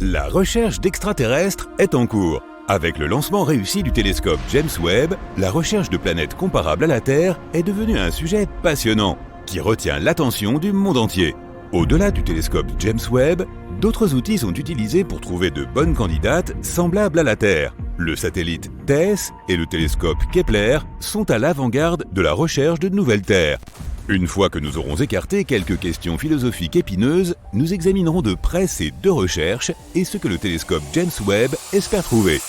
La recherche d'extraterrestres est en cours. Avec le lancement réussi du télescope James Webb, la recherche de planètes comparables à la Terre est devenue un sujet passionnant qui retient l'attention du monde entier. Au-delà du télescope James Webb, d'autres outils sont utilisés pour trouver de bonnes candidates semblables à la Terre. Le satellite TESS et le télescope Kepler sont à l'avant-garde de la recherche de nouvelles terres. Une fois que nous aurons écarté quelques questions philosophiques épineuses, nous examinerons de près ces deux recherches et ce que le télescope James Webb espère trouver.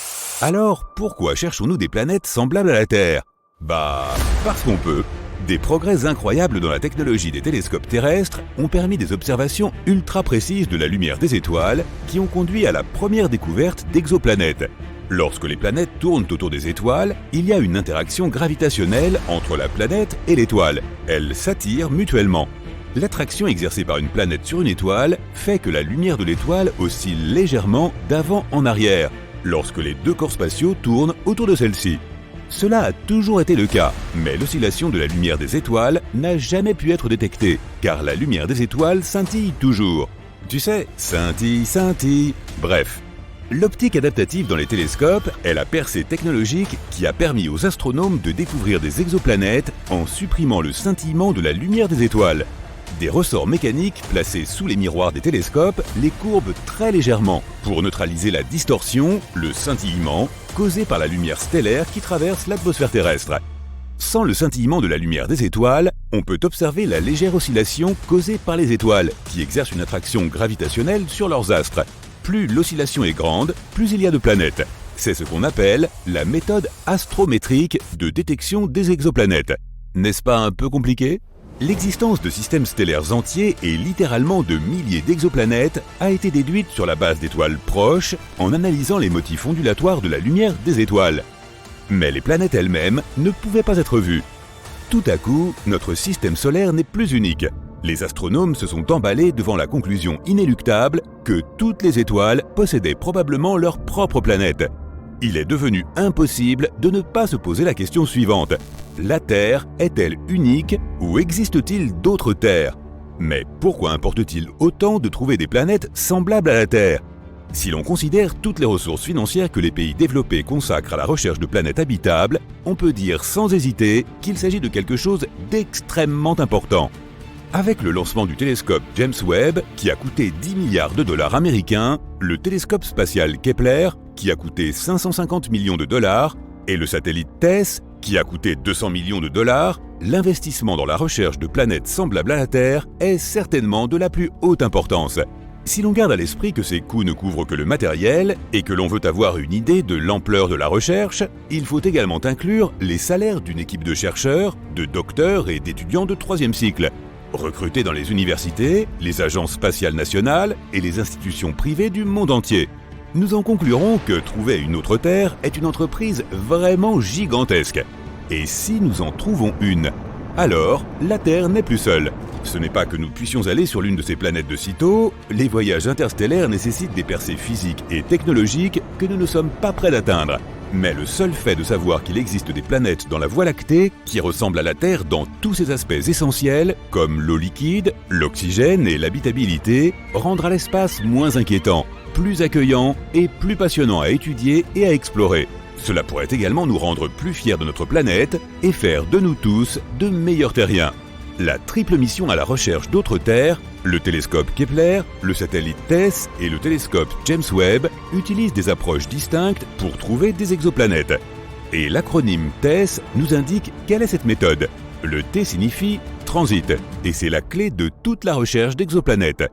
Alors, pourquoi cherchons-nous des planètes semblables à la Terre ? Parce qu'on peut. Des progrès incroyables dans la technologie des télescopes terrestres ont permis des observations ultra précises de la lumière des étoiles qui ont conduit à la première découverte d'exoplanètes. Lorsque les planètes tournent autour des étoiles, il y a une interaction gravitationnelle entre la planète et l'étoile. Elles s'attirent mutuellement. L'attraction exercée par une planète sur une étoile fait que la lumière de l'étoile oscille légèrement d'avant en arrière, lorsque les deux corps spatiaux tournent autour de celle-ci. Cela a toujours été le cas, mais l'oscillation de la lumière des étoiles n'a jamais pu être détectée, car la lumière des étoiles scintille toujours. Tu sais, scintille. Bref. L'optique adaptative dans les télescopes est la percée technologique qui a permis aux astronomes de découvrir des exoplanètes en supprimant le scintillement de la lumière des étoiles. Des ressorts mécaniques placés sous les miroirs des télescopes les courbent très légèrement pour neutraliser la distorsion, le scintillement, causé par la lumière stellaire qui traverse l'atmosphère terrestre. Sans le scintillement de la lumière des étoiles, on peut observer la légère oscillation causée par les étoiles qui exercent une attraction gravitationnelle sur leurs astres. Plus l'oscillation est grande, plus il y a de planètes. C'est ce qu'on appelle la méthode astrométrique de détection des exoplanètes. N'est-ce pas un peu compliqué ? L'existence de systèmes stellaires entiers et littéralement de milliers d'exoplanètes a été déduite sur la base d'étoiles proches en analysant les motifs ondulatoires de la lumière des étoiles. Mais les planètes elles-mêmes ne pouvaient pas être vues. Tout à coup, notre système solaire n'est plus unique. Les astronomes se sont emballés devant la conclusion inéluctable que toutes les étoiles possédaient probablement leur propre planète. Il est devenu impossible de ne pas se poser la question suivante. La Terre est-elle unique ou existe-t-il d'autres terres ? Mais pourquoi importe-t-il autant de trouver des planètes semblables à la Terre ? Si l'on considère toutes les ressources financières que les pays développés consacrent à la recherche de planètes habitables, on peut dire sans hésiter qu'il s'agit de quelque chose d'extrêmement important. Avec le lancement du télescope James Webb, qui a coûté 10 milliards de dollars américains, le télescope spatial Kepler, qui a coûté 550 millions de dollars, et le satellite TESS, qui a coûté 200 millions de dollars, l'investissement dans la recherche de planètes semblables à la Terre est certainement de la plus haute importance. Si l'on garde à l'esprit que ces coûts ne couvrent que le matériel et que l'on veut avoir une idée de l'ampleur de la recherche, il faut également inclure les salaires d'une équipe de chercheurs, de docteurs et d'étudiants de 3e cycle, recrutés dans les universités, les agences spatiales nationales et les institutions privées du monde entier. Nous en conclurons que trouver une autre Terre est une entreprise vraiment gigantesque. Et si nous en trouvons une, alors la Terre n'est plus seule. Ce n'est pas que nous puissions aller sur l'une de ces planètes de sitôt, les voyages interstellaires nécessitent des percées physiques et technologiques que nous ne sommes pas prêts d'atteindre. Mais le seul fait de savoir qu'il existe des planètes dans la Voie lactée qui ressemblent à la Terre dans tous ses aspects essentiels, comme l'eau liquide, l'oxygène et l'habitabilité, rendra l'espace moins inquiétant, plus accueillant et plus passionnant à étudier et à explorer. Cela pourrait également nous rendre plus fiers de notre planète et faire de nous tous de meilleurs terriens. La triple mission à la recherche d'autres terres, le télescope Kepler, le satellite TESS et le télescope James Webb utilisent des approches distinctes pour trouver des exoplanètes. Et l'acronyme TESS nous indique quelle est cette méthode. Le T signifie transit et c'est la clé de toute la recherche d'exoplanètes.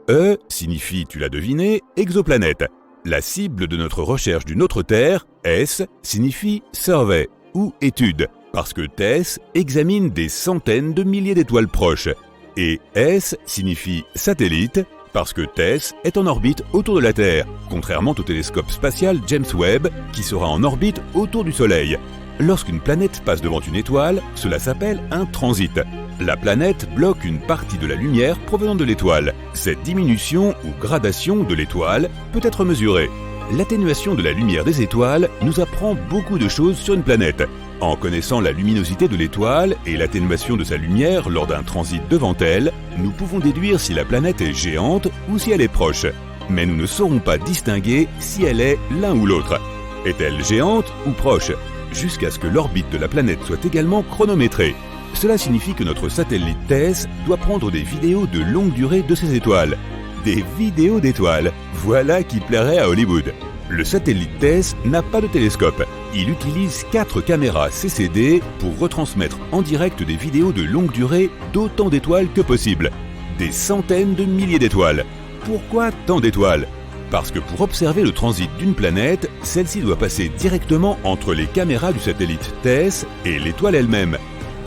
E signifie, tu l'as deviné, exoplanète. La cible de notre recherche d'une autre Terre, S, signifie survey ou étude, parce que TESS examine des centaines de milliers d'étoiles proches. Et S signifie satellite, parce que TESS est en orbite autour de la Terre, contrairement au télescope spatial James Webb, qui sera en orbite autour du Soleil. Lorsqu'une planète passe devant une étoile, cela s'appelle un transit. La planète bloque une partie de la lumière provenant de l'étoile. Cette diminution ou gradation de l'étoile peut être mesurée. L'atténuation de la lumière des étoiles nous apprend beaucoup de choses sur une planète. En connaissant la luminosité de l'étoile et l'atténuation de sa lumière lors d'un transit devant elle, nous pouvons déduire si la planète est géante ou si elle est proche. mais nous ne saurons pas distinguer si elle est l'un ou l'autre. Est-elle géante ou proche? Jusqu'à ce que l'orbite de la planète soit également chronométrée. Cela signifie que notre satellite TESS doit prendre des vidéos de longue durée de ces étoiles. Des vidéos d'étoiles, voilà qui plairait à Hollywood. Le satellite TESS n'a pas de télescope. Il utilise 4 caméras CCD pour retransmettre en direct des vidéos de longue durée d'autant d'étoiles que possible. Des centaines de milliers d'étoiles. Pourquoi tant d'étoiles? Parce que pour observer le transit d'une planète, celle-ci doit passer directement entre les caméras du satellite TESS et l'étoile elle-même.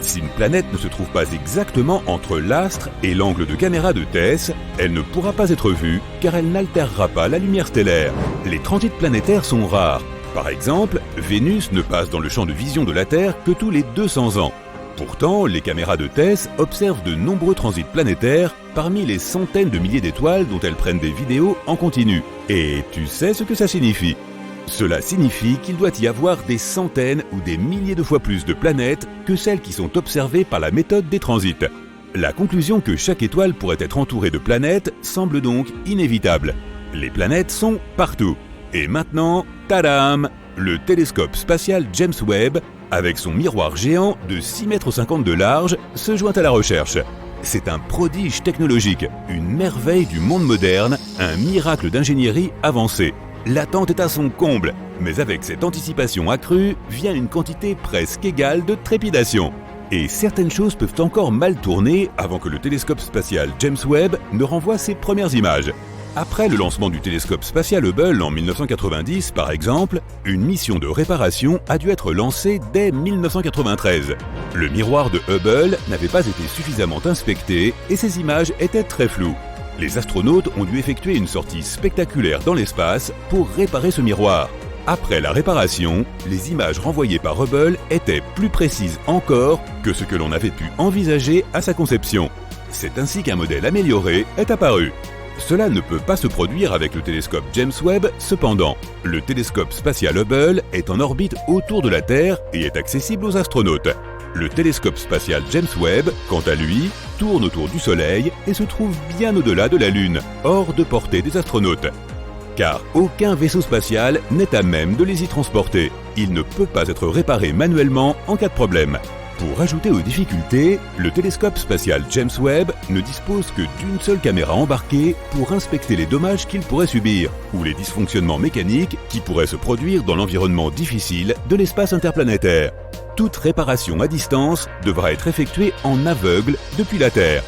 Si une planète ne se trouve pas exactement entre l'astre et l'angle de caméra de TESS, elle ne pourra pas être vue car elle n'altérera pas la lumière stellaire. Les transits planétaires sont rares. Par exemple, Vénus ne passe dans le champ de vision de la Terre que tous les 200 ans. Pourtant, les caméras de TESS observent de nombreux transits planétaires parmi les centaines de milliers d'étoiles dont elles prennent des vidéos en continu. Et tu sais ce que ça signifie? Cela signifie qu'il doit y avoir des centaines ou des milliers de fois plus de planètes que celles qui sont observées par la méthode des transits. La conclusion que chaque étoile pourrait être entourée de planètes semble donc inévitable. Les planètes sont partout. Et maintenant, tadam! Le télescope spatial James Webb, avec son miroir géant de 6,50 m de large, se joint à la recherche. C'est un prodige technologique, une merveille du monde moderne, un miracle d'ingénierie avancée. L'attente est à son comble, mais avec cette anticipation accrue vient une quantité presque égale de trépidation. Et certaines choses peuvent encore mal tourner avant que le télescope spatial James Webb ne renvoie ses premières images. Après le lancement du télescope spatial Hubble en 1990 par exemple, une mission de réparation a dû être lancée dès 1993. Le miroir de Hubble n'avait pas été suffisamment inspecté et ses images étaient très floues. Les astronautes ont dû effectuer une sortie spectaculaire dans l'espace pour réparer ce miroir. Après la réparation, les images renvoyées par Hubble étaient plus précises encore que ce que l'on avait pu envisager à sa conception. C'est ainsi qu'un modèle amélioré est apparu. Cela ne peut pas se produire avec le télescope James Webb, cependant. Le télescope spatial Hubble est en orbite autour de la Terre et est accessible aux astronautes. Le télescope spatial James Webb, quant à lui, tourne autour du Soleil et se trouve bien au-delà de la Lune, hors de portée des astronautes. Car aucun vaisseau spatial n'est à même de les y transporter. Il ne peut pas être réparé manuellement en cas de problème. Pour ajouter aux difficultés, le télescope spatial James Webb ne dispose que d'une seule caméra embarquée pour inspecter les dommages qu'il pourrait subir ou les dysfonctionnements mécaniques qui pourraient se produire dans l'environnement difficile de l'espace interplanétaire. Toute réparation à distance devra être effectuée en aveugle depuis la Terre.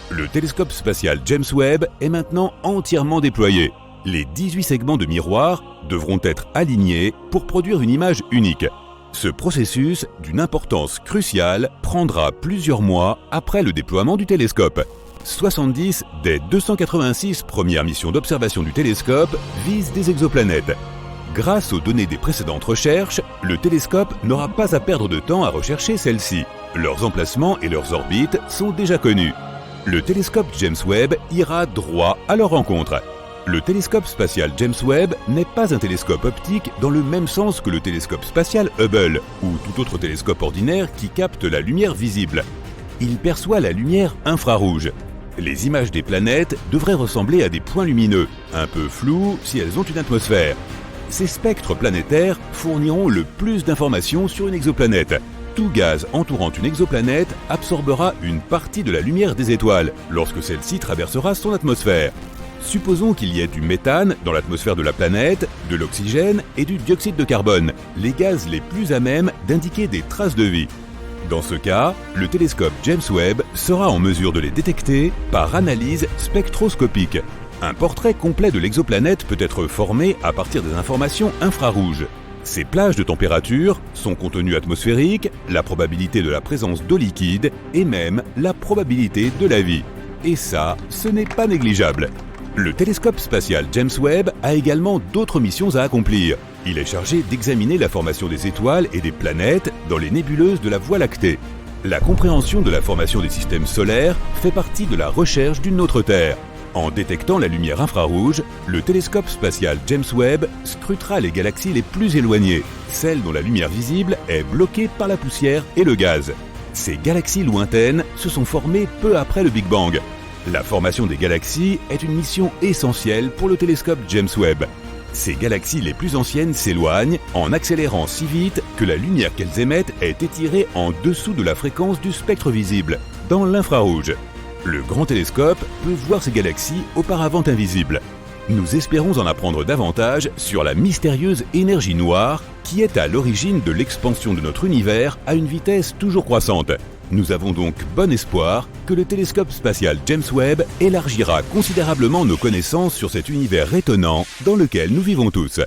Le télescope spatial James Webb est maintenant entièrement déployé. Les 18 segments de miroir devront être alignés pour produire une image unique. Ce processus, d'une importance cruciale, prendra plusieurs mois après le déploiement du télescope. 70 des 286 premières missions d'observation du télescope visent des exoplanètes. Grâce aux données des précédentes recherches, le télescope n'aura pas à perdre de temps à rechercher celles-ci. Leurs emplacements et leurs orbites sont déjà connus. Le télescope James Webb ira droit à leur rencontre. Le télescope spatial James Webb n'est pas un télescope optique dans le même sens que le télescope spatial Hubble ou tout autre télescope ordinaire qui capte la lumière visible. Il perçoit la lumière infrarouge. Les images des planètes devraient ressembler à des points lumineux, un peu flous si elles ont une atmosphère. Ces spectres planétaires fourniront le plus d'informations sur une exoplanète. Tout gaz entourant une exoplanète absorbera une partie de la lumière des étoiles lorsque celle-ci traversera son atmosphère. Supposons qu'il y ait du méthane dans l'atmosphère de la planète, de l'oxygène et du dioxyde de carbone, les gaz les plus à même d'indiquer des traces de vie. Dans ce cas, le télescope James Webb sera en mesure de les détecter par analyse spectroscopique. Un portrait complet de l'exoplanète peut être formé à partir des informations infrarouges. Ses plages de température, son contenu atmosphérique, la probabilité de la présence d'eau liquide et même la probabilité de la vie. Et ça, ce n'est pas négligeable. Le télescope spatial James Webb a également d'autres missions à accomplir. Il est chargé d'examiner la formation des étoiles et des planètes dans les nébuleuses de la Voie lactée. La compréhension de la formation des systèmes solaires fait partie de la recherche d'une autre Terre. En détectant la lumière infrarouge, le télescope spatial James Webb scrutera les galaxies les plus éloignées, celles dont la lumière visible est bloquée par la poussière et le gaz. Ces galaxies lointaines se sont formées peu après le Big Bang. La formation des galaxies est une mission essentielle pour le télescope James Webb. Ces galaxies les plus anciennes s'éloignent en accélérant si vite que la lumière qu'elles émettent est étirée en dessous de la fréquence du spectre visible, dans l'infrarouge. Le grand télescope peut voir ces galaxies auparavant invisibles. Nous espérons en apprendre davantage sur la mystérieuse énergie noire qui est à l'origine de l'expansion de notre univers à une vitesse toujours croissante. Nous avons donc bon espoir que le télescope spatial James Webb élargira considérablement nos connaissances sur cet univers étonnant dans lequel nous vivons tous.